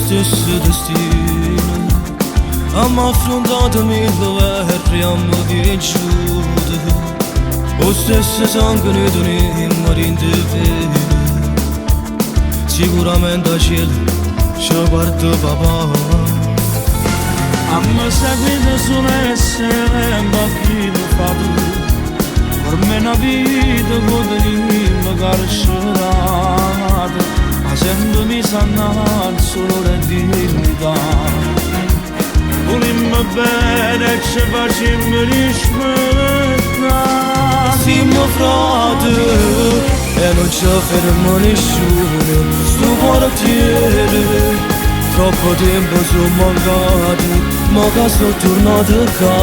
stesso destino. Amma affrontato mille guerre, amma vinciuto. Lo stesso sangue ne doniamo rindevedo. Sicuramente a cielo ci guarda papà. Amma seguito sull'essere un bambino fatto. Per me una vita potremmo carcerare, ma sempre mi sanno solo le dignità. Volimmo bene e ci facemmo rispettare. Siamo frate e non ci ferma nessuno. Sto quartiere troppo tempo sono mancati, ma che sono tornato qua.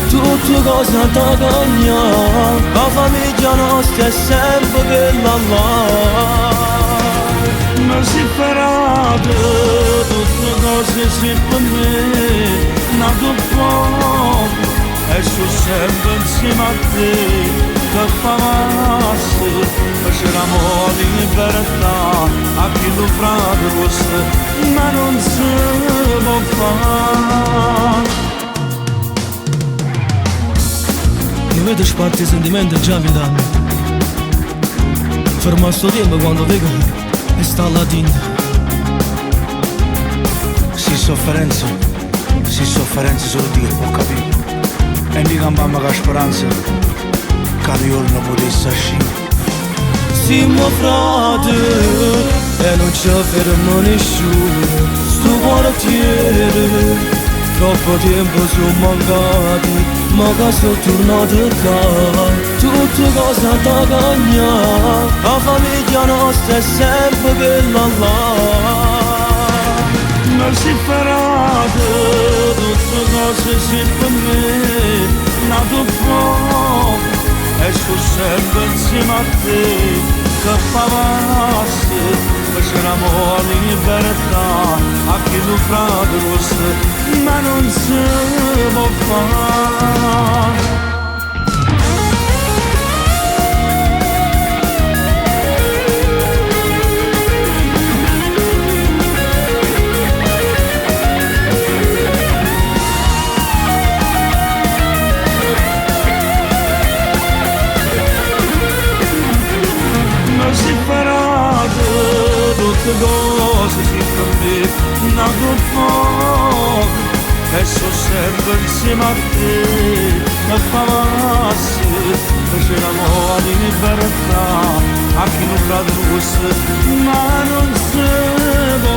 Tutte cose da cambiare, la famiglia nostra è sempre quella là. Ma si farà tutte cose si per me, nato poco e sono sempre insieme a te. Che famasse, facevamo di libertà a chi lo frate fosse, ma non si può fare. Io vedo sparti i sentimenti già mi danno. Fermo sto tempo quando vedo e sta la tinta. Si sofferenza solo Dio può capire. E mi campammo con la speranza che il giorno potesse uscire. Siamo frate e non ci ferma nessuno. Sto quartiere troppo tempo sono mancati, ma che sono tornato qua. Tutte cose da cambiare, la famiglia nostra è sempre quella là. Ma si farà tutte cose sì per me, nato poco e sono sempre insieme a te. Che famasse, facevamo la libertà a chi lo frate fosse, ma non si può fare. Si farà tutte cose si per me, nato poco e sono sempre insieme a te. Che famasse, facevamo la libertà a chi non frate fosse, ma non si può